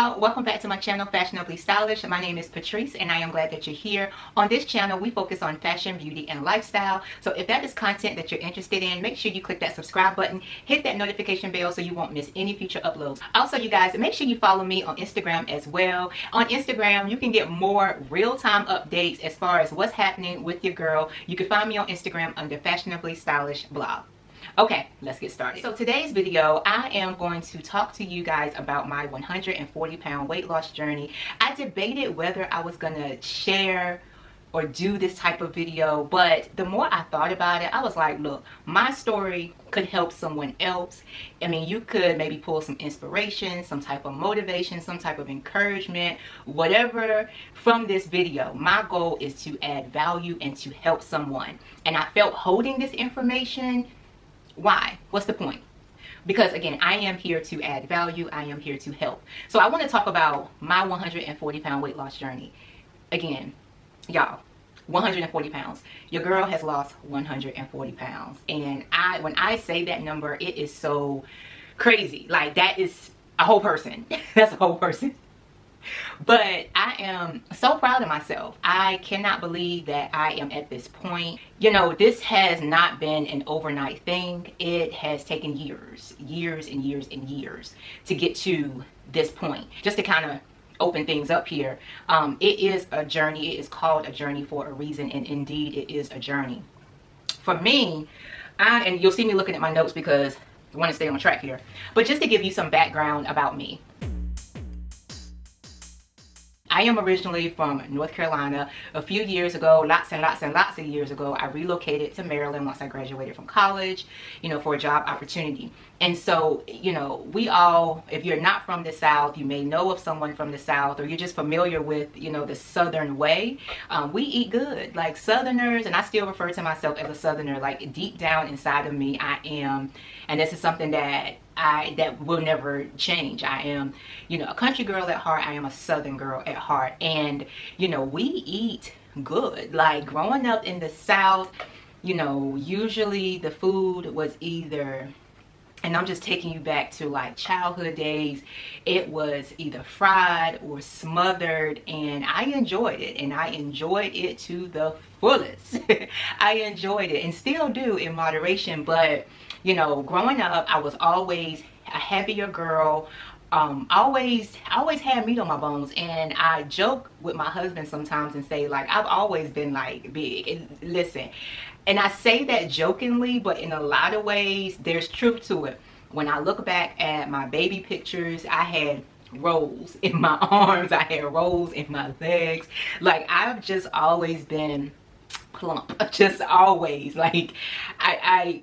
y'all, welcome back to my channel, Fashionably Stylish. My name is Patrice and I am glad that you're here. On this channel, we focus on fashion, beauty, and lifestyle. So if that is content that you're interested in, make sure you click that subscribe button, hit that notification bell so you won't miss any future uploads. Also, you guys, make sure you follow me on Instagram as well. On Instagram, you can get more real-time updates as far as what's happening with your girl. You can find me on Instagram under Fashionably Stylish blog. Okay, let's get started. So today's video, I am going to talk to you guys about my 140-pound weight loss journey. I debated whether I was gonna share or do this type of video, but the more I thought about it, I was like, look, my story could help someone else. I mean, you could maybe pull some inspiration, some type of motivation, some type of encouragement, whatever from this video. My goal is to add value and to help someone. And I felt holding this information, why? What's the point? Because again, I am here to add value. I am here to help. So I want to talk about my 140-pound weight loss journey. Again, y'all, 140 pounds. Your girl has lost 140 pounds. And when I say that number, it is so crazy. Like, that is a whole person. That's a whole person. But I am so proud of myself. I cannot believe that I am at this point. You know, this has not been an overnight thing. It has taken years and years and years to get to this point. Just to kind of open things up here, it is a journey. It is called a journey for a reason, and indeed it is a journey. For me, and you'll see me looking at my notes because I want to stay on track here, but just to give you some background about me. I am originally from North Carolina. A few years ago, lots and lots of years ago, I relocated to Maryland once I graduated from college, you know, for a job opportunity. And so, you know, we all, if you're not from the South, you may know of someone from the South, or you're just familiar with, you know, the Southern way. We eat good, like Southerners, and I still refer to myself as a Southerner. Like, deep down inside of me, I am, and this is something that will never change. I am, you know, a country girl at heart. I am a Southern girl at heart. And, you know, we eat good. Like, growing up in the South, you know, usually the food was either, and I'm just taking you back to like childhood days, it was either fried or smothered, and I enjoyed it, and I enjoyed it to the fullest. I enjoyed it and still do in moderation. But you know, growing up, I was always a heavier girl. Always had meat on my bones, and I joke with my husband sometimes and say, like, I've always been like big. And listen, and I say that jokingly, but in a lot of ways there's truth to it. When I look back at my baby pictures, I had rolls in my arms, I had rolls in my legs. Like, I've just always been plump, just always. Like, I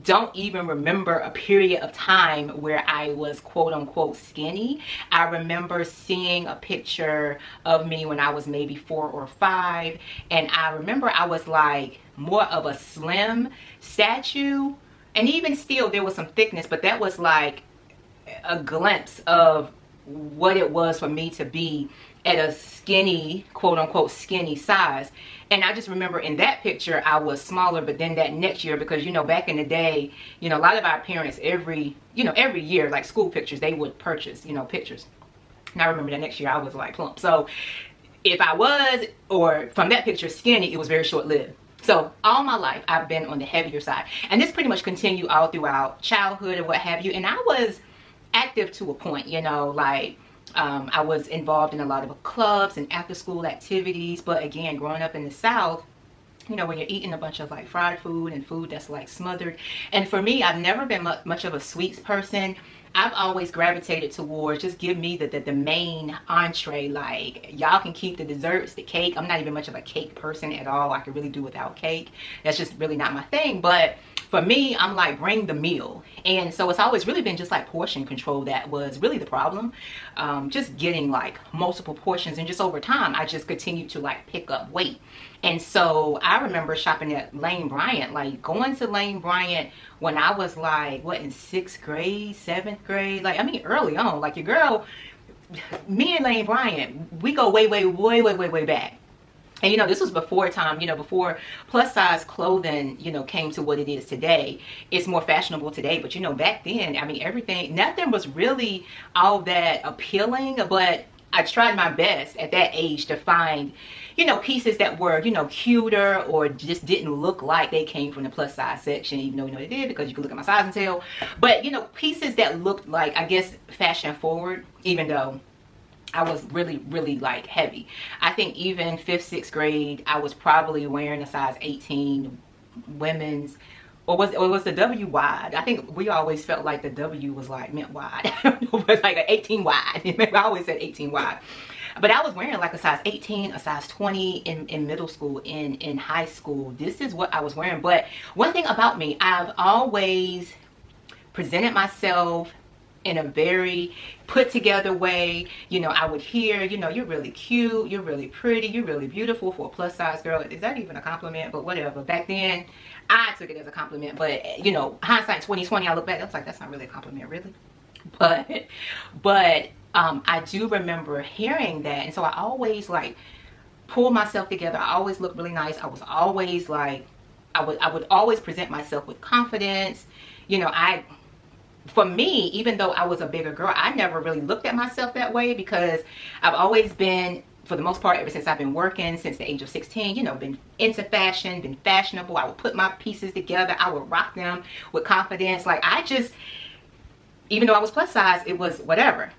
don't even remember a period of time where I was quote unquote skinny. I remember seeing a picture of me when I was maybe 4 or 5, and I remember I was like more of a slim statue, and even still there was some thickness, but that was like a glimpse of what it was for me to be at a skinny, quote unquote skinny size. And I just remember in that picture I was smaller, but then that next year, because you know, back in the day, you know, a lot of our parents every year, like school pictures, they would purchase, you know, pictures. And I remember that next year I was like plump. So if I was, or from that picture, skinny, it was very short-lived. So all my life I've been on the heavier side, and this pretty much continued all throughout childhood and what have you. And I was active to a point, you know, like I was involved in a lot of clubs and after school activities. But again, growing up in the South, you know, when you're eating a bunch of like fried food and food that's like smothered, and for me, I've never been much of a sweets person. I've always gravitated towards just give me the main entree. Like, y'all can keep the desserts, the cake. I'm not even much of a cake person at all. I could really do without cake. That's just really not my thing. But for me, I'm like, bring the meal. And so it's always really been just like portion control that was really the problem. Just getting like multiple portions, and just over time I just continued to like pick up weight. And so I remember shopping at Lane Bryant, like going to Lane Bryant when I was like, what, in 6th grade, 7th grade? Like, I mean, early on. Like, your girl, me and Lane Bryant, we go way back. And, you know, this was before time, you know, before plus size clothing, you know, came to what it is today. It's more fashionable today. But, you know, back then, I mean, everything, nothing was really all that appealing. But I tried my best at that age to find, you know, pieces that were, you know, cuter or just didn't look like they came from the plus size section, even though, you know, they did, because you could look at my size and tell. But, you know, pieces that looked like, I guess, fashion forward, even though I was really like heavy. I think even 5th, 6th grade, I was probably wearing a size 18 women's, or was the W wide? I think we always felt like the W was like meant wide. I don't know, but like an 18 wide. I always said 18 wide. But I was wearing like a size 18, a size 20 in middle school, in high school. This is what I was wearing. But one thing about me, I've always presented myself in a very put together way. You know, I would hear, you know, you're really cute, you're really pretty, you're really beautiful for a plus size girl. Is that even a compliment? But whatever. Back then, I took it as a compliment. But, you know, hindsight 2020, I look back, I was like, that's not really a compliment, really. But I do remember hearing that. And so I always like pull myself together. I always look really nice. I was always like, I would always present myself with confidence. You know, for me, even though I was a bigger girl, I never really looked at myself that way, because I've always been, for the most part, ever since I've been working since the age of 16, you know, been into fashion, been fashionable. I would put my pieces together. I would rock them with confidence. Like, I just, even though I was plus size, it was whatever.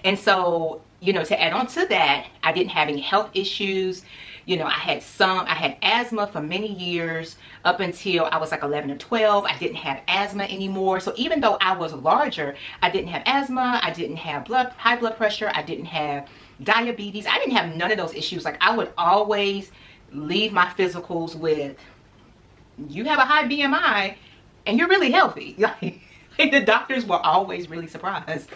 And so, you know, to add on to that, I didn't have any health issues. You know, I had asthma for many years, up until I was like 11 or 12. I didn't have asthma anymore. So even though I was larger, I didn't have asthma. I didn't have high blood pressure. I didn't have diabetes. I didn't have none of those issues. Like, I would always leave my physicals with, you have a high BMI and you're really healthy. Like, the doctors were always really surprised.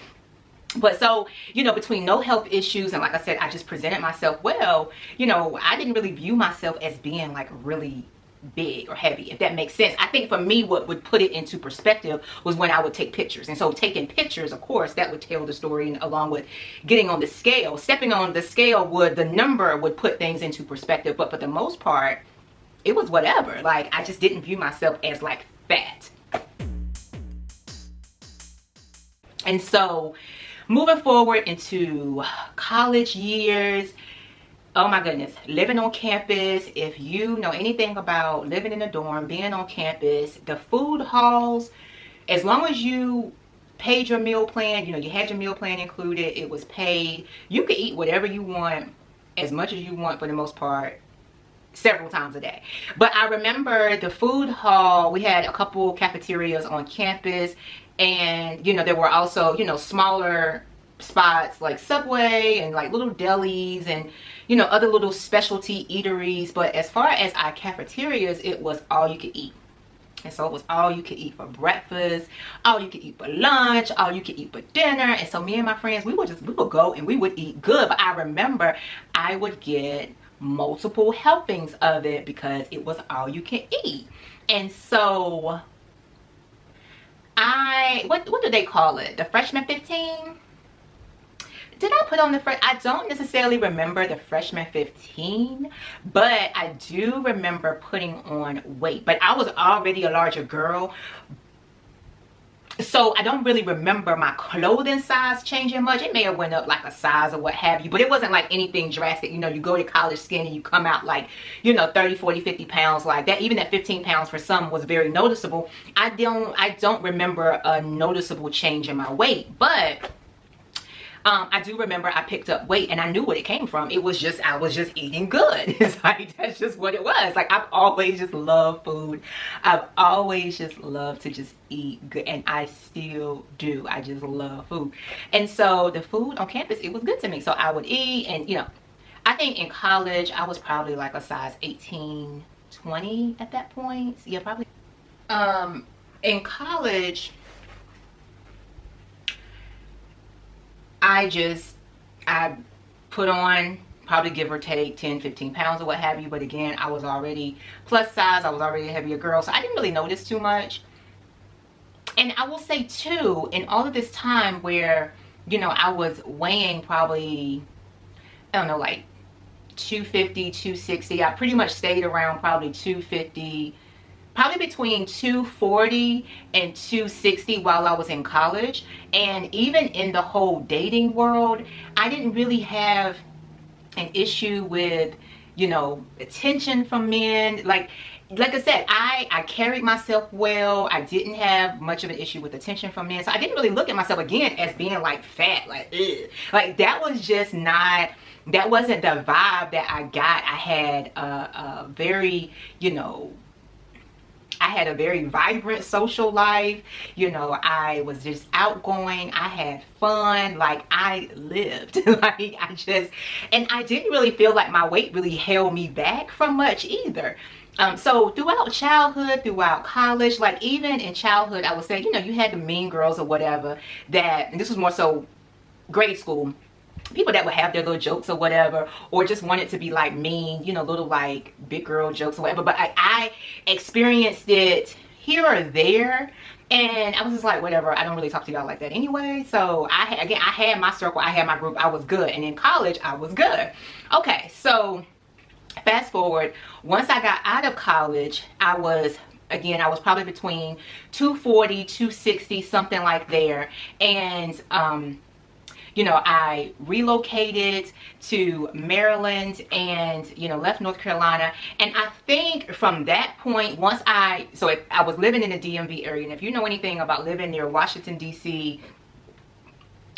But so, you know, between no health issues and, like I said, I just presented myself well, you know, I didn't really view myself as being like really big or heavy, if that makes sense. I think for me, what would put it into perspective was when I would take pictures. And so taking pictures, of course, that would tell the story, and along with getting on the scale, stepping on the scale, the number would put things into perspective. But for the most part, it was whatever. Like, I just didn't view myself as like fat. And so moving forward into college years, oh my goodness, living on campus. If you know anything about living in a dorm, being on campus, the food halls, as long as you paid your meal plan, you know, you had your meal plan included, it was paid, you could eat whatever you want, as much as you want for the most part, several times a day. But I remember the food hall, we had a couple cafeterias on campus, and, you know, there were also, you know, smaller spots like Subway and like little delis and, you know, other little specialty eateries. But as far as our cafeterias, it was all you could eat. And so it was all you could eat for breakfast, all you could eat for lunch, all you could eat for dinner. And so me and my friends, we would go and we would eat good. But I remember I would get multiple helpings of it because it was all you can eat. And so what do they call it? The freshman 15? Did I put on the I don't necessarily remember the freshman 15, but I do remember putting on weight. But I was already a larger girl, so I don't really remember my clothing size changing much. It may have went up like a size or what have you, but it wasn't like anything drastic. You know, you go to college skinny, you come out like, you know, 30, 40, 50 pounds like that. Even that 15 pounds for some was very noticeable. I don't remember a noticeable change in my weight, but I do remember I picked up weight, and I knew what it came from. It was just, I was just eating good. It's like, that's just what it was. Like, I've always just loved food. I've always just loved to just eat good, and I still do. I just love food. And so the food on campus, it was good to me. So I would eat, and, you know, I think in college, I was probably like a size 18, 20 at that point. Yeah, probably. In college, I put on probably give or take 10, 15 pounds or what have you. But again, I was already plus size. I was already a heavier girl. So I didn't really notice too much. And I will say too, in all of this time where, you know, I was weighing probably, I don't know, like 250, 260. I pretty much stayed around probably 250, probably between 240 and 260 while I was in college. And even in the whole dating world, I didn't really have an issue with, you know, attention from men. Like I said, I carried myself well. I didn't have much of an issue with attention from men. So I didn't really look at myself again as being like fat, like ugh. Like that was just not, that wasn't the vibe that I got. I had a very, you know, I had a very vibrant social life. You know, I was just outgoing. I had fun. Like I lived. Like and I didn't really feel like my weight really held me back from much either. So throughout childhood, throughout college, like even in childhood, I would say, you know, you had the mean girls or whatever that, and this was more so grade school, people that would have their little jokes or whatever, or just wanted to be like mean, you know, little like big girl jokes or whatever. But I experienced it here or there, and I was just like, whatever, I don't really talk to y'all like that anyway. So I had my circle, I had my group, I was good. And in college, I was good. Okay, so fast forward, once I got out of college, I was probably between 240, 260, something like there. And you know, I relocated to Maryland and, you know, left North Carolina. And I think from that point, I was living in the DMV area. And if you know anything about living near Washington, D.C.,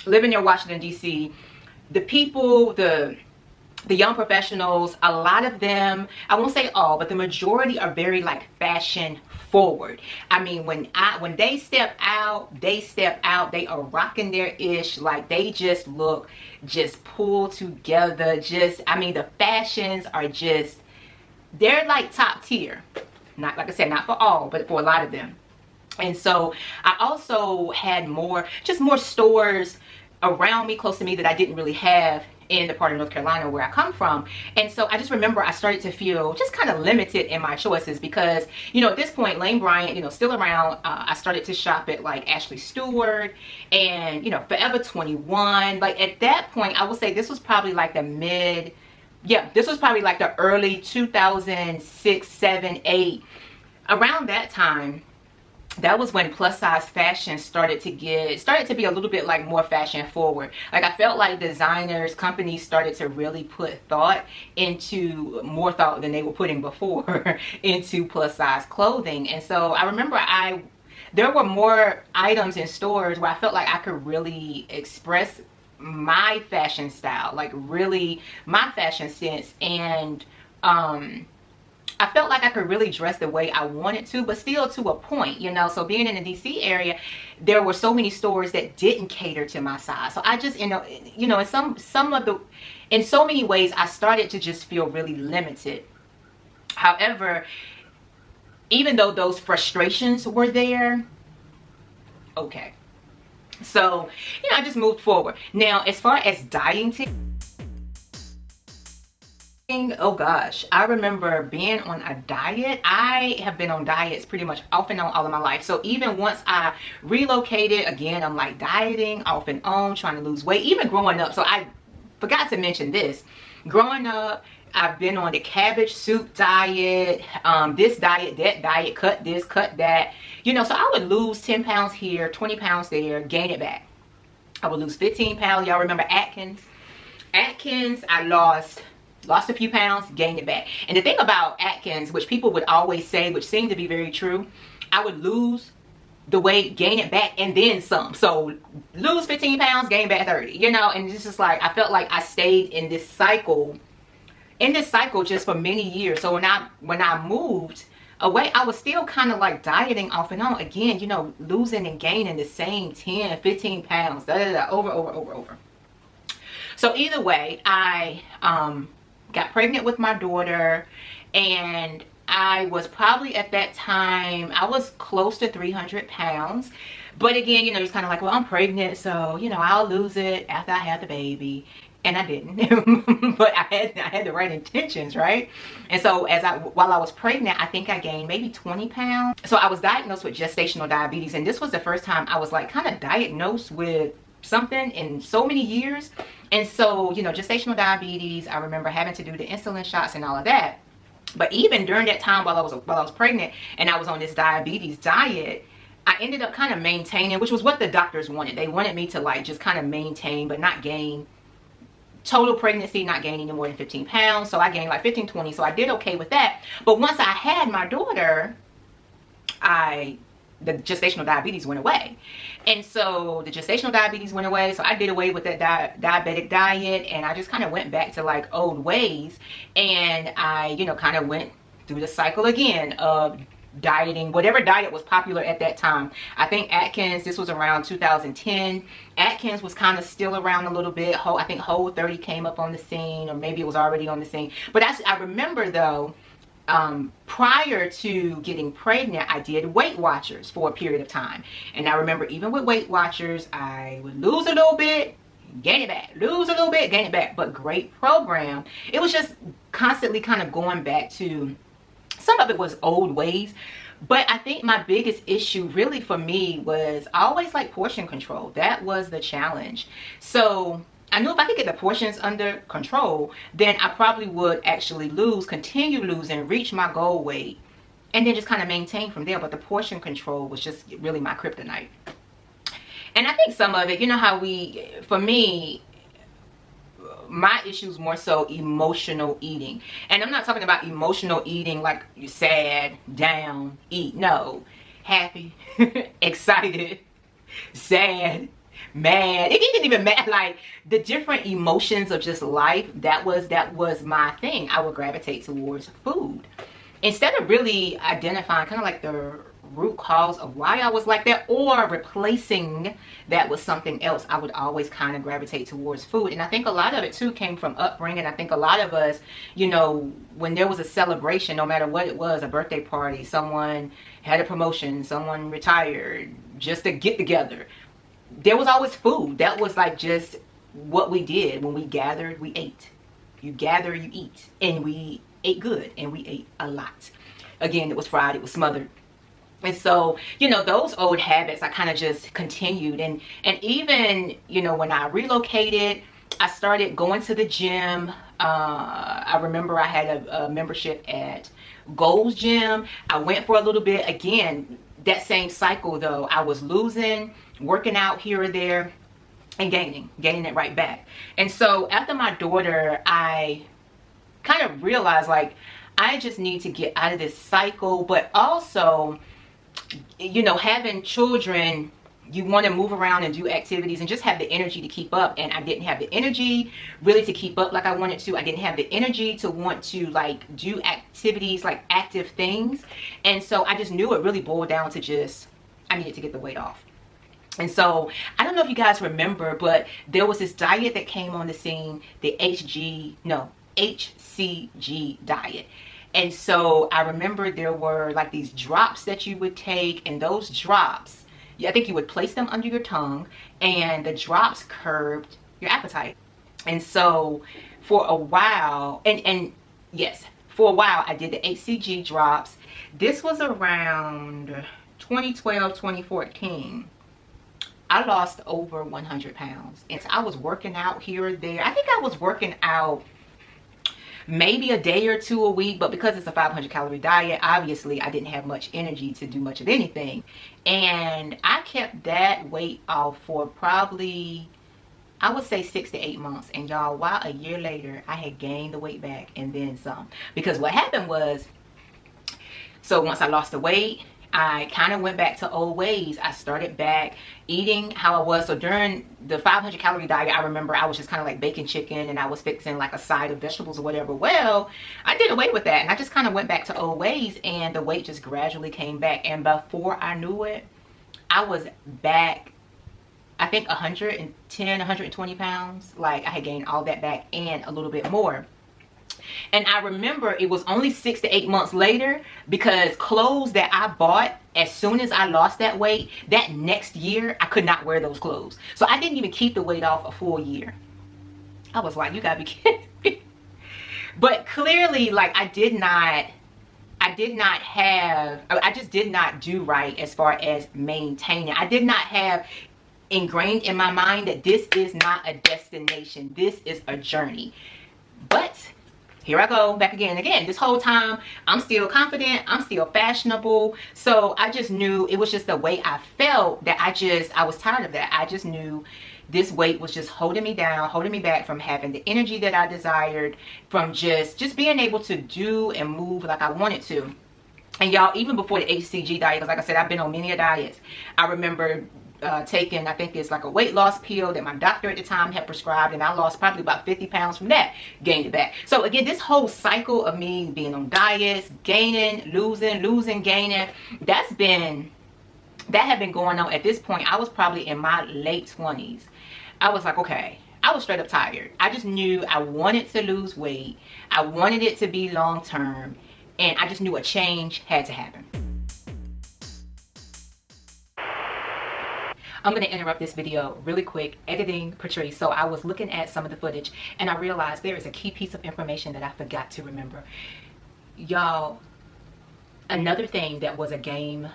the people, the young professionals, a lot of them, I won't say all, but the majority are very like fashion forward. I mean, when they step out, they are rocking their ish. Like they just look just pulled together. I mean, the fashions are just, they're like top tier. Not, like I said, not for all, but for a lot of them. And so I also had more stores around me, close to me, that I didn't really have in the part of North Carolina where I come from. And so I just remember I started to feel just kind of limited in my choices because, you know, at this point, Lane Bryant, you know, still around. I started to shop at like Ashley Stewart and, you know, Forever 21. Like at that point, I would say this was probably like this was probably like the early 2006, 7, 8. Around that time, that was when plus size fashion started to be a little bit like more fashion forward. Like I felt like designers, companies started to really put more thought than they were putting before into plus size clothing. And so I remember there were more items in stores where I felt like I could really express my fashion style, like really my fashion sense. And I felt like I could really dress the way I wanted to, but still to a point, you know. So being in the DC area, there were so many stores that didn't cater to my size. So I just, you know, in so many ways, I started to just feel really limited. However, even though those frustrations were there, okay. So, you know, I just moved forward. Now, as far as dieting, oh gosh, I remember being on a diet. I have been on diets pretty much off and on all of my life. So even once I relocated, again, I'm like dieting off and on, trying to lose weight, even growing up. So I forgot to mention this. Growing up, I've been on the cabbage soup diet, this diet, that diet, cut this, cut that. You know, so I would lose 10 pounds here, 20 pounds there, gain it back. I would lose 15 pounds. Y'all remember Atkins? I lost a few pounds, gained it back. And the thing about Atkins, which people would always say, which seemed to be very true, I would lose the weight, gain it back, and then some. So lose 15 pounds, gain back 30, you know. And it's just like I felt like I stayed in this cycle just for many years. So when I moved away, I was still kind of like dieting off and on again, you know, losing and gaining the same 10, 15 pounds, over. So either way, I got pregnant with my daughter, and I was probably at that time, I was close to 300 pounds. But again, you know, it's kind of like, well, I'm pregnant, so, you know, I'll lose it after I have the baby. And I didn't. But I had the right intentions, right? And so while I was pregnant, I think I gained maybe 20 pounds. So I was diagnosed with gestational diabetes, and this was the first time I was like kind of diagnosed with something in so many years. And so, you know, gestational diabetes, I remember having to do the insulin shots and all of that. But even during that time while I was pregnant and I was on this diabetes diet, I ended up kind of maintaining, which was what the doctors wanted. They wanted me to like just kind of maintain but not gain. Total pregnancy, not gaining more than 15 pounds. So I gained like 15, 20. So I did okay with that. But once I had my daughter, the gestational diabetes went away. And so the gestational diabetes went away. So I did away with that diabetic diet, and I just kind of went back to like old ways. And I, you know, kind of went through the cycle again of dieting, whatever diet was popular at that time. I think Atkins, this was around 2010. Atkins was kind of still around a little bit. I think Whole30 came up on the scene, or maybe it was already on the scene. But I remember though, prior to getting pregnant, I did Weight Watchers for a period of time. And I remember even with Weight Watchers, I would lose a little bit, gain it back, lose a little bit, gain it back. But great program. It was just constantly kind of going back to, some of it was old ways. But I think my biggest issue really for me was I always like portion control. That was the challenge. So I knew if I could get the portions under control, then I probably would actually continue losing, reach my goal weight, and then just kind of maintain from there. But the portion control was just really my kryptonite. And I think some of it, you know how for me, my issues more so emotional eating. And I'm not talking about emotional eating like you're sad, down, eat. No, happy, excited, sad, mad. It didn't even matter, like the different emotions of just life. That was my thing. I would gravitate towards food instead of really identifying kind of like the root cause of why I was like that, or replacing that with something else. I would always kind of gravitate towards food. And I think a lot of it too came from upbringing. I think a lot of us, you know, when there was a celebration, no matter what it was, a birthday party, someone had a promotion, someone retired, just a get together, there was always food. That was like just what we did. When we gathered, we ate. You gather, you eat. And we ate good, and we ate a lot. Again, it was fried, it was smothered. And so, you know, those old habits I kind of just continued. And even, you know, when I relocated, I started going to the gym. I remember I had a membership at Gold's Gym. I went for a little bit. Again, that same cycle though. I was losing, working out here or there, and gaining it right back. And so after my daughter, I kind of realized like I just need to get out of this cycle. But also, you know, having children, you want to move around and do activities and just have the energy to keep up. And I didn't have the energy really to keep up like I wanted to. I didn't have the energy to want to like do activities, like active things. And so I just knew it really boiled down to just, I needed to get the weight off. And so I don't know if you guys remember, but there was this diet that came on the scene, the HCG diet. And so I remember there were like these drops that you would take, and those drops, I think you would place them under your tongue, and the drops curbed your appetite. And so for a while, and yes, for a while I did the HCG drops. This was around 2012, 2014. I lost over 100 pounds. And so I was working out here or there. I think I was working out maybe a day or two a week, but because it's a 500 calorie diet, obviously I didn't have much energy to do much of anything. And I kept that weight off for probably, I would say 6 to 8 months. And y'all, while a year later, I had gained the weight back and then some. Because what happened was, so once I lost the weight, I kind of went back to old ways. I started back eating how I was. So during the 500 calorie diet, I remember I was just kind of like baking chicken, and I was fixing like a side of vegetables or whatever. Well, I did away with that, and I just kind of went back to old ways, and the weight just gradually came back. And before I knew it, I was back, I think 110, 120 pounds. Like I had gained all that back and a little bit more. And I remember it was only 6 to 8 months later, because clothes that I bought as soon as I lost that weight, that next year I could not wear those clothes. So I didn't even keep the weight off a full year. I was like, you gotta be kidding me. But clearly, like I just did not do right as far as maintaining. I did not have ingrained in my mind that this is not a destination. This is a journey. But here I go back again and again. This whole time, I'm still confident. I'm still fashionable. So I just knew it was just the way I felt that I was tired of that. I just knew this weight was just holding me down, holding me back from having the energy that I desired, from just being able to do and move like I wanted to. And y'all, even before the HCG diet, because like I said, I've been on many diets. I remember taking, I think it's like a weight loss pill that my doctor at the time had prescribed, and I lost probably about 50 pounds from that, gained it back. So again, this whole cycle of me being on diets, gaining, losing, gaining, that had been going on. At this point, I was probably in my late 20s. I was like, okay, I was straight up tired. I just knew I wanted to lose weight. I wanted it to be long term, and I just knew a change had to happen. I'm going to interrupt this video really quick, editing Patrice. So I was looking at some of the footage and I realized there is a key piece of information that I forgot to remember. Y'all, another thing that was a game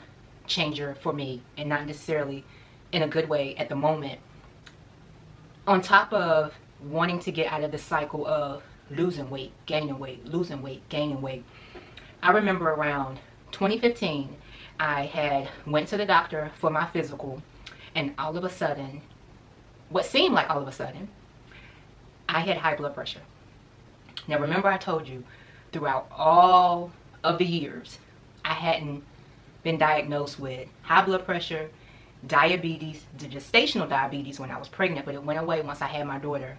changer for me, and not necessarily in a good way at the moment, on top of wanting to get out of the cycle of losing weight, gaining weight, losing weight, gaining weight, I remember around 2015, I had went to the doctor for my physical. And all of a sudden, what seemed like all of a sudden, I had high blood pressure. Now remember I told you, throughout all of the years, I hadn't been diagnosed with high blood pressure, diabetes, the gestational diabetes when I was pregnant, but it went away once I had my daughter.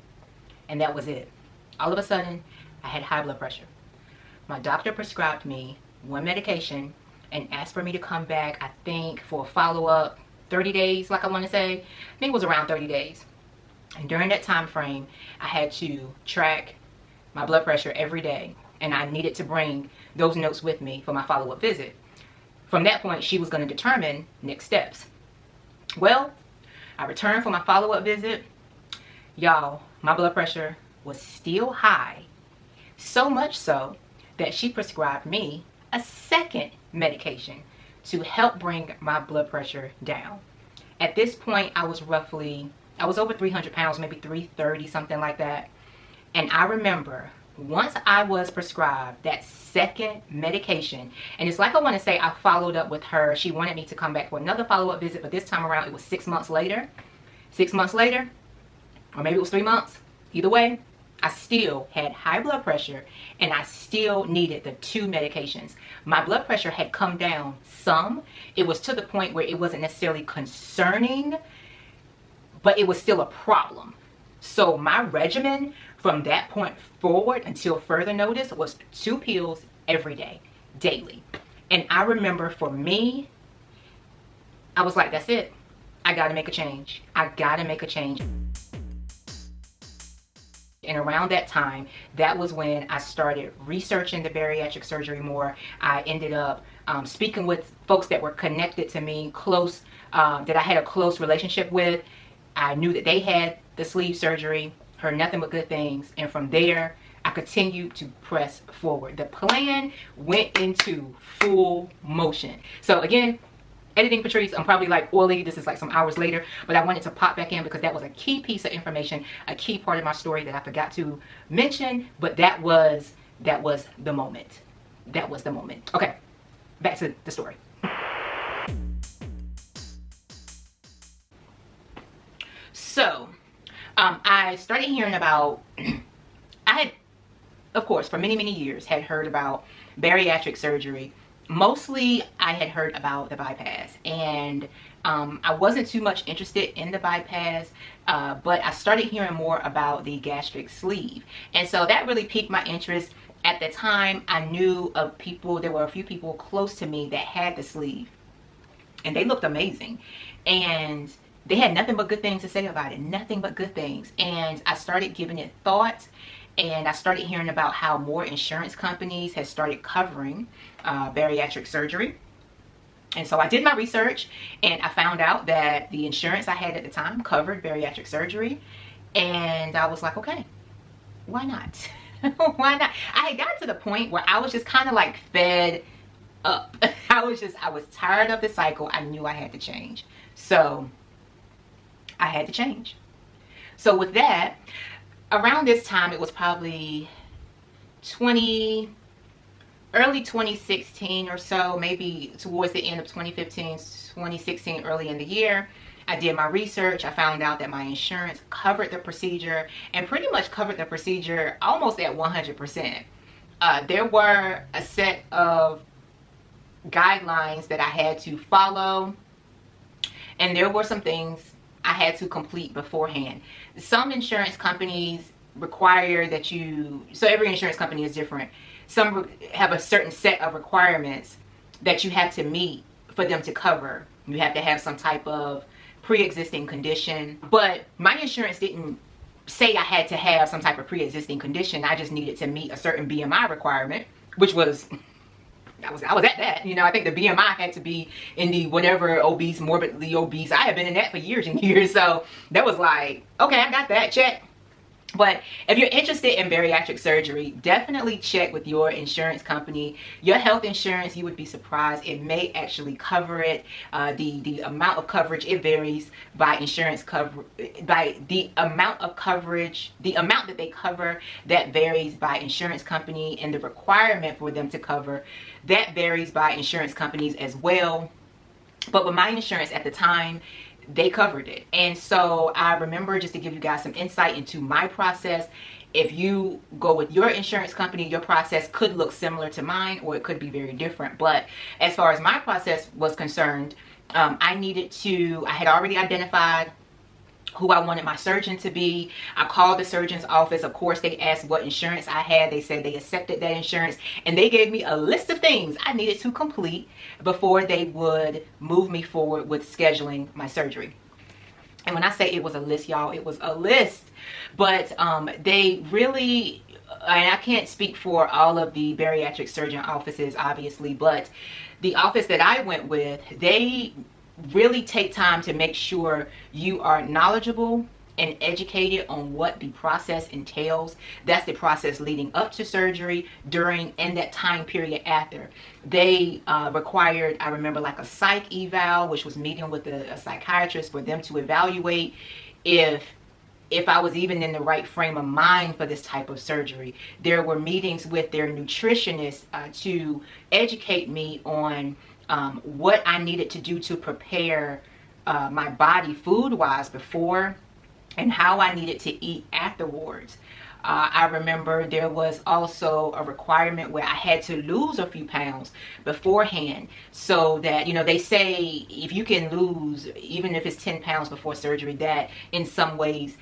And that was it. All of a sudden, I had high blood pressure. My doctor prescribed me one medication and asked for me to come back, I think, for a follow-up 30 days, like I want to say. I think it was around 30 days. And during that time frame, I had to track my blood pressure every day. And I needed to bring those notes with me for my follow-up visit. From that point, she was going to determine next steps. Well, I returned for my follow-up visit. Y'all, my blood pressure was still high. So much so that she prescribed me a second medication to help bring my blood pressure down. At this point, I was over 300 pounds, maybe 330, something like that. And I remember once I was prescribed that second medication, and it's like I want to say I followed up with her. She wanted me to come back for another follow-up visit, but this time around it was 6 months later. 6 months later, or maybe it was 3 months. Either way, I still had high blood pressure and I still needed the 2 medications. My blood pressure had come down some. It was to the point where it wasn't necessarily concerning, but it was still a problem. So my regimen from that point forward until further notice was 2 pills every day, daily. And I remember for me, I was like, that's it. I gotta make a change. I gotta make a change. And around that time, that was when I started researching the bariatric surgery more. I ended up speaking with folks that were connected to me, close, that I had a close relationship with. I knew that they had the sleeve surgery, heard nothing but good things. And from there, I continued to press forward. The plan went into full motion. So again, editing Patrice, I'm probably like oily. This is like some hours later, but I wanted to pop back in because that was a key piece of information, a key part of my story that I forgot to mention, but that was the moment. That was the moment. Okay, back to the story. So, I started hearing about, I had, of course, for many, many years had heard about bariatric surgery. Mostly I had heard about the bypass, and I wasn't too much interested in the bypass, but I started hearing more about the gastric sleeve, and so that really piqued my interest. At the time, I knew of people, there were a few people close to me that had the sleeve, and they looked amazing, and they had nothing but good things to say about it, nothing but good things. And I started giving it thought, and I started hearing about how more insurance companies had started covering bariatric surgery. And so I did my research, and I found out that the insurance I had at the time covered bariatric surgery. And I was like, okay, why not? Why not? I had gotten to the point where I was just kind of like fed up. I was tired of the cycle. I knew I had to change. So I had to change. So with that, around this time, it was probably early 2016 or so, maybe towards the end of 2015, 2016, early in the year. I did my research. I found out that my insurance covered the procedure, and pretty much covered the procedure almost at 100%. There were a set of guidelines that I had to follow, and there were some things I had to complete beforehand. Some insurance companies require that you, so every insurance company is different. Some have a certain set of requirements that you have to meet for them to cover. You have to have some type of pre-existing condition, but my insurance didn't say I had to have some type of pre-existing condition. I just needed to meet a certain BMI requirement, which was, I was at that. You know, I think the BMI had to be in the whatever obese, morbidly obese. I had been in that for years and years, so that was like, okay, I got that, check. But if you're interested in bariatric surgery, definitely check with your insurance company. Your health insurance, you would be surprised, it may actually cover it. The amount of coverage, it varies by insurance cover, by the amount of coverage, the amount that they cover, that varies by insurance company, and the requirement for them to cover, that varies by insurance companies as well. But with my insurance at the time, they covered it. And so I remember, just to give you guys some insight into my process, if you go with your insurance company, your process could look similar to mine, or it could be very different. But as far as my process was concerned, I had already identified who I wanted my surgeon to be. I called the surgeon's office. Of course, they asked what insurance I had. They said they accepted that insurance, and they gave me a list of things I needed to complete before they would move me forward with scheduling my surgery. And when I say it was a list, y'all, it was a list. But they really, and I can't speak for all of the bariatric surgeon offices, obviously, but the office that I went with, they really take time to make sure you are knowledgeable and educated on what the process entails. That's the process leading up to surgery, during, and that time period after. They required, I remember, like a psych eval, which was meeting with a psychiatrist for them to evaluate if I was even in the right frame of mind for this type of surgery. There were meetings with their nutritionist to educate me on what I needed to do to prepare my body food-wise before, and how I needed to eat afterwards. I remember there was also a requirement where I had to lose a few pounds beforehand, so that, you know, they say if you can lose, even if it's 10 pounds before surgery, that in some ways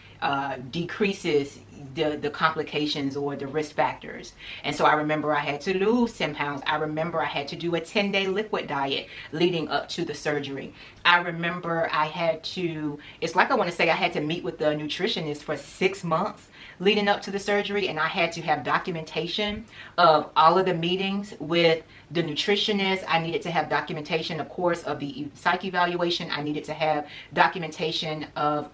decreases the complications or the risk factors. And so I remember I had to lose 10 pounds. I remember I had to do a 10-day liquid diet leading up to the surgery. I remember I had to, it's like I want to say I had to meet with the nutritionist for 6 months leading up to the surgery, and I had to have documentation of all of the meetings with the nutritionist. I needed to have documentation, of course, of the psych evaluation. I needed to have documentation of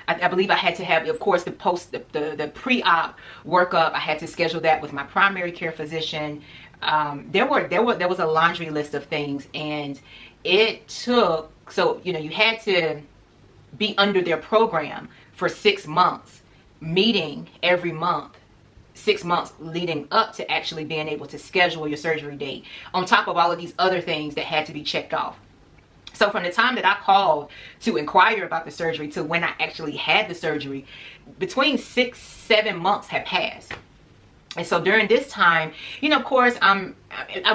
I believe I had to have, of course, the pre-op workup. I had to schedule that with my primary care physician. There was a laundry list of things, and it took, so, you know, you had to be under their program for 6 months, meeting every month, 6 months leading up to actually being able to schedule your surgery date, on top of all of these other things that had to be checked off. So from the time that I called to inquire about the surgery to when I actually had the surgery, between 6-7 months had passed. And so during this time, you know, of course, I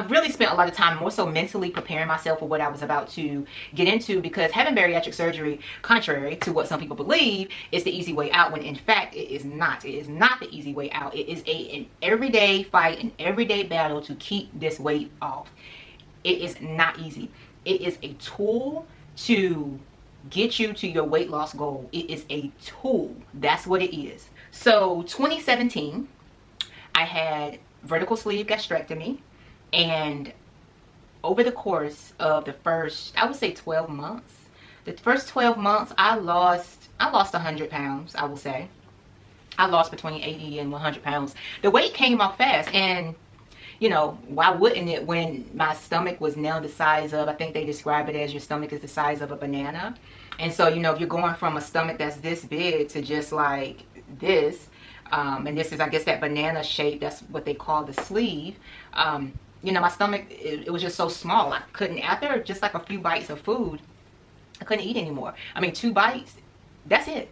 really spent a lot of time more so mentally preparing myself for what I was about to get into, because having bariatric surgery, contrary to what some people believe, is the easy way out, when in fact it is not. It is not the easy way out. It is an everyday fight, an everyday battle to keep this weight off. It is not easy. It is a tool to get you to your weight loss goal. It is a tool. That's what it is. So 2017, I had vertical sleeve gastrectomy, and over the course of the first, I would say 12 months, the first 12 months, I lost 100 pounds, I will say. I lost between 80 and 100 pounds. The weight came off fast, and you know, why wouldn't it when my stomach was now the size of, I think they describe it as your stomach is the size of a banana. And so, you know, if you're going from a stomach that's this big to just like this, and this is, I guess, that banana shape, that's what they call the sleeve. You know, my stomach, it was just so small. I couldn't, after just like a few bites of food, I couldn't eat anymore. I mean, 2 bites, that's it.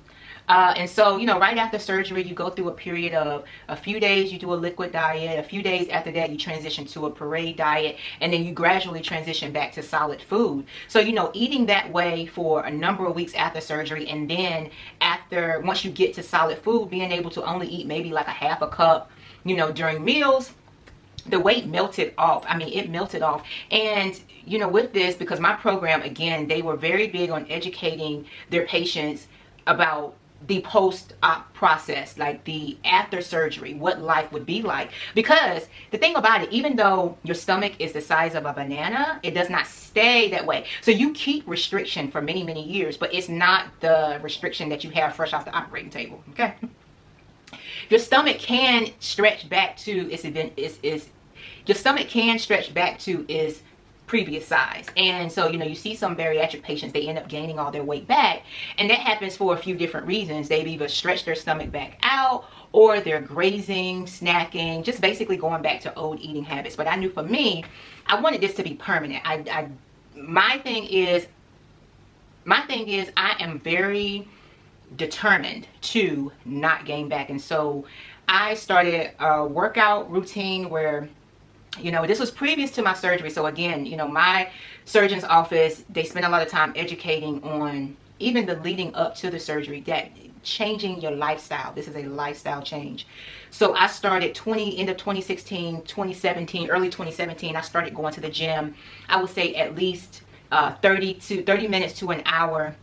And so, you know, right after surgery, you go through a period of a few days, you do a liquid diet. A few days after that, you transition to a parade diet. And then you gradually transition back to solid food. So, you know, eating that way for a number of weeks after surgery. And then after, once you get to solid food, being able to only eat maybe like a half a cup, you know, during meals, the weight melted off. I mean, it melted off. And, you know, with this, because my program, again, they were very big on educating their patients about the post-op process, like the after surgery, what life would be like. Because the thing about it, even though your stomach is the size of a banana, it does not stay that way. So you keep restriction for many, many years, but it's not the restriction that you have fresh off the operating table, okay? Your stomach can stretch back to your stomach can stretch back to its previous size. And so, you know, you see some bariatric patients, they end up gaining all their weight back, and that happens for a few different reasons. They've either stretched their stomach back out, or they're grazing, snacking, just basically going back to old eating habits. But I knew for me, I wanted this to be permanent. My thing is I am very determined to not gain back. And so I started a workout routine where, you know, this was previous to my surgery. So again, you know, my surgeon's office, they spend a lot of time educating on even the leading up to the surgery, that changing your lifestyle. This is a lifestyle change. So I started end of 2016, 2017, early 2017, I started going to the gym. I would say at least 30 minutes to an hour,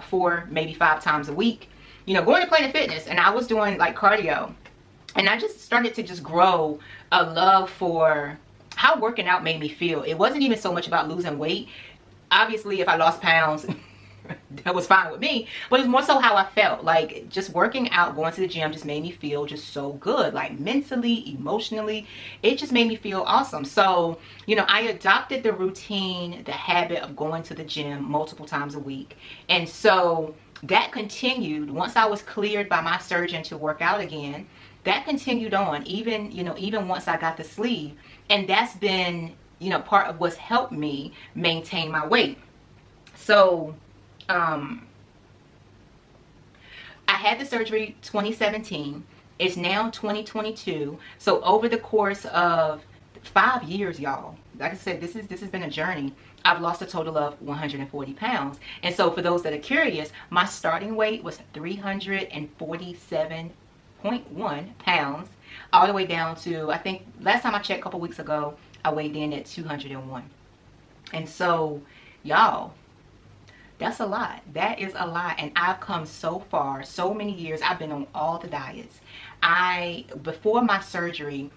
4, maybe 5 times a week, you know, going to Planet Fitness. And I was doing like cardio, and I just started to just grow a love for how working out made me feel. It wasn't even so much about losing weight. Obviously, if I lost pounds, that was fine with me, but it was more so how I felt. Like, just working out, going to the gym just made me feel just so good, like mentally, emotionally. It just made me feel awesome. So, you know, I adopted the routine, the habit of going to the gym multiple times a week. And so that continued once I was cleared by my surgeon to work out again. That continued on, even, you know, even once I got the sleeve. And that's been, you know, part of what's helped me maintain my weight. So I had the surgery 2017. It's now 2022. So over the course of 5 years, y'all, like I said, this has been a journey. I've lost a total of 140 pounds. And so for those that are curious, my starting weight was 347.1 pounds, all the way down to, I think last time I checked a couple weeks ago, I weighed in at 201. And so, y'all, that's a lot. That is a lot. And I've come so far, so many years. I've been on all the diets. Before my surgery,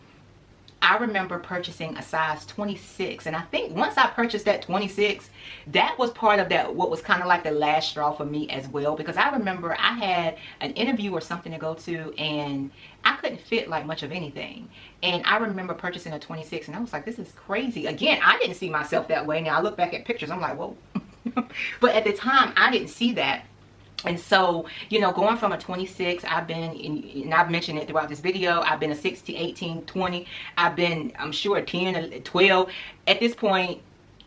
I remember purchasing a size 26, and I think once I purchased that 26, that was part of that, what was kind of like the last straw for me as well, because I remember I had an interview or something to go to, and I couldn't fit like much of anything. And I remember purchasing a 26, and I was like, this is crazy. Again, I didn't see myself that way. Now I look back at pictures, I'm like, whoa. But at the time, I didn't see that. And so, you know, going from a 26, I've been, and I've mentioned it throughout this video, I've been a 16, 18, 20, I've been, I'm sure, 10, 12. At this point,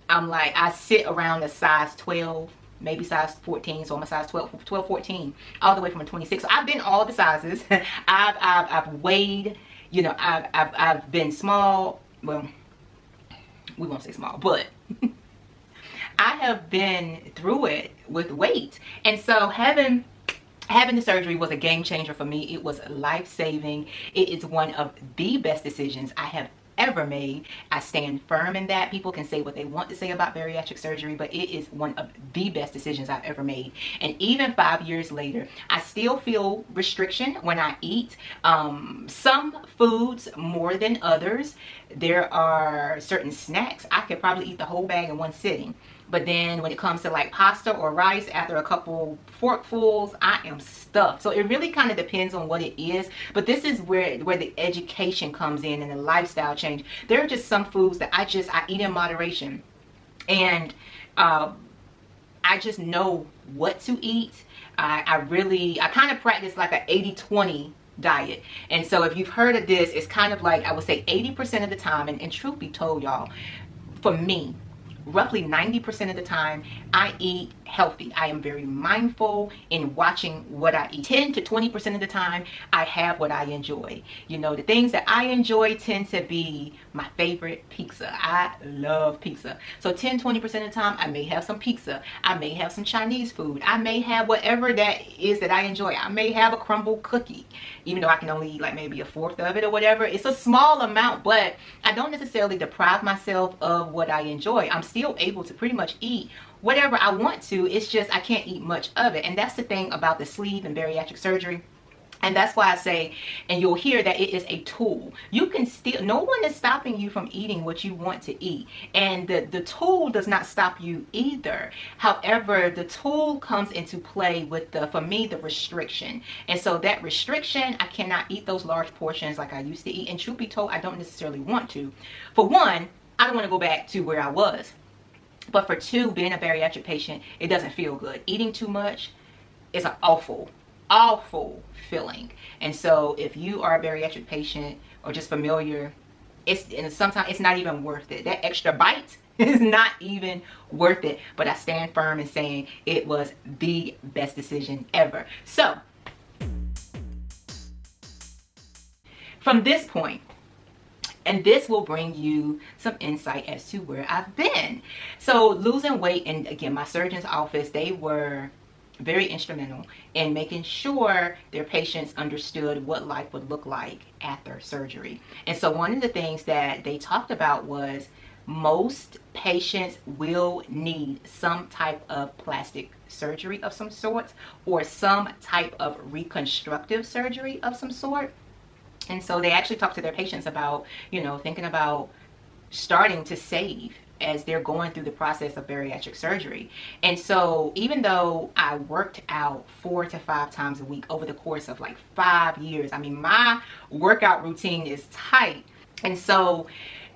I'm like, I sit around the size 12, maybe size 14, so I'm a size 12, 14, all the way from a 26. So I've been all the sizes. I've weighed, you know, I've been small, well, we won't say small, but I have been through it with weight. And so having the surgery was a game changer for me. It was life-saving. It is one of the best decisions I have ever made. I stand firm in that. People can say what they want to say about bariatric surgery, but it is one of the best decisions I've ever made. And even 5 years later, I still feel restriction when I eat. Some foods more than others. There are certain snacks I could probably eat the whole bag in one sitting. But then when it comes to like pasta or rice, after a couple forkfuls, I am stuffed. So it really kind of depends on what it is. But this is where the education comes in and the lifestyle change. There are just some foods that I eat in moderation. And I just know what to eat. I kind of practice like an 80-20 diet. And so if you've heard of this, it's kind of like, I would say 80% of the time, and truth be told, y'all, for me, roughly 90% of the time, I eat healthy. I am very mindful in watching what I eat. 10 to 20% of the time, I have what I enjoy. You know, the things that I enjoy tend to be my favorite pizza. I love pizza. So 10-20% of the time, I may have some pizza. I may have some Chinese food. I may have whatever that is that I enjoy. I may have a crumble cookie, even though I can only eat like maybe a fourth of it or whatever. It's a small amount, but I don't necessarily deprive myself of what I enjoy. I'm still able to pretty much eat whatever I want to. It's just I can't eat much of it. And that's the thing about the sleeve and bariatric surgery. And that's why I say, and you'll hear that it is a tool. You can still, no one is stopping you from eating what you want to eat. And the tool does not stop you either. However, the tool comes into play with for me, the restriction. And so that restriction, I cannot eat those large portions like I used to eat. And truth be told, I don't necessarily want to. For one, I don't want to go back to where I was. But for two, being a bariatric patient, it doesn't feel good. Eating too much is an awful feeling. And so if you are a bariatric patient or just familiar, sometimes it's not even worth it. That extra bite is not even worth it. But I stand firm in saying it was the best decision ever. So from this point, and this will bring you some insight as to where I've been. So losing weight, and again, my surgeon's office, they were very instrumental in making sure their patients understood what life would look like after surgery. And so one of the things that they talked about was most patients will need some type of plastic surgery of some sort or some type of reconstructive surgery of some sort. And so they actually talk to their patients about, you know, thinking about starting to save as they're going through the process of bariatric surgery. And so even though I worked out 4 to 5 times a week over the course of like 5 years, I mean, my workout routine is tight. And so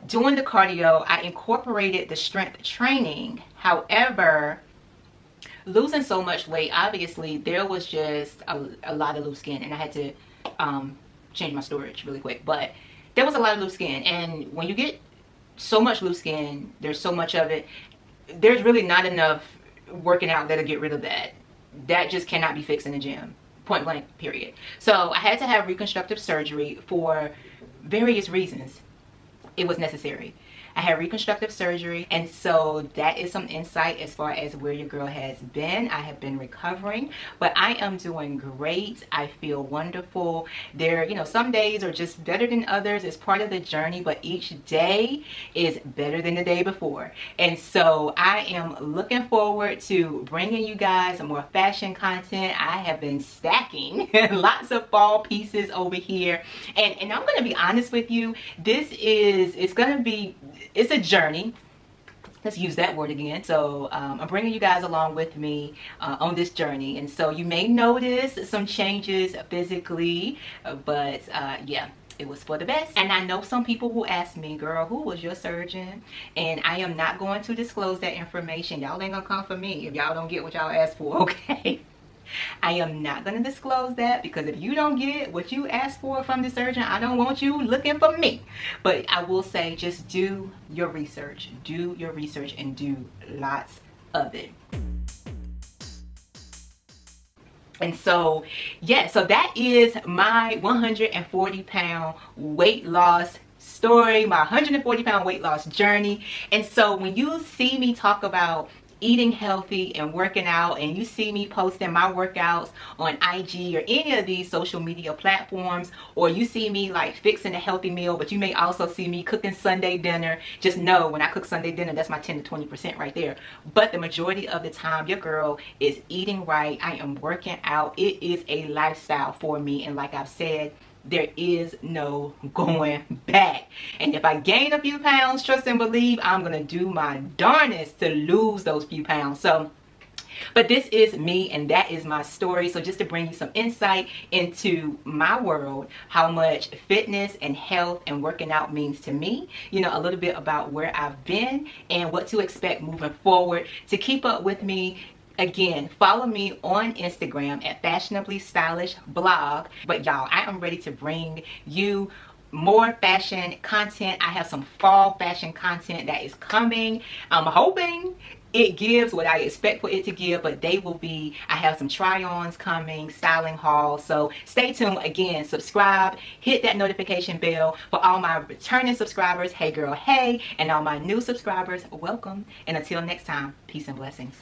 doing the cardio, I incorporated the strength training. However, losing so much weight, obviously there was just a lot of loose skin, and I had to change my storage really quick. But there was a lot of loose skin, and when you get so much loose skin, there's so much of it, there's really not enough working out that'll get rid of that. That just cannot be fixed in the gym, point blank, period. So I had to have reconstructive surgery for various reasons. It was necessary. I had reconstructive surgery, and so that is some insight as far as where your girl has been. I have been recovering, but I am doing great. I feel wonderful. There, you know, some days are just better than others. It's part of the journey, but each day is better than the day before. And so I am looking forward to bringing you guys some more fashion content. I have been stacking lots of fall pieces over here, and I'm going to be honest with you. It's a journey. Let's use that word again. So I'm bringing you guys along with me on this journey. And so you may notice some changes physically, but yeah, it was for the best. And I know some people who ask me, girl, who was your surgeon? And I am not going to disclose that information. Y'all ain't gonna come for me if y'all don't get what y'all asked for, okay? I am not going to disclose that, because if you don't get what you asked for from the surgeon, I don't want you looking for me. But I will say, just do your research. Do your research and do lots of it. And so, yeah, so that is my 140-pound weight loss story, my 140-pound weight loss journey. And so when you see me talk about eating healthy and working out, and you see me posting my workouts on IG or any of these social media platforms, or you see me like fixing a healthy meal, but you may also see me cooking Sunday dinner, just know when I cook Sunday dinner, that's my 10 to 20% right there. But the majority of the time, your girl is eating right. I am working out. It is a lifestyle for me, and like I've said, there is no going back. And if I gain a few pounds, trust and believe, I'm gonna do my darnest to lose those few pounds. So, but this is me and that is my story. So just to bring you some insight into my world, how much fitness and health and working out means to me, you know, a little bit about where I've been and what to expect moving forward. To keep up with me, again, follow me on Instagram at Fashionably Stylish Blog. But y'all, I am ready to bring you more fashion content. I have some fall fashion content that is coming. I'm hoping it gives what I expect for it to give, but they will be, I have some try-ons coming, styling hauls. So stay tuned. Again, subscribe, hit that notification bell. For all my returning subscribers, hey girl, hey, and all my new subscribers, welcome. And until next time, peace and blessings.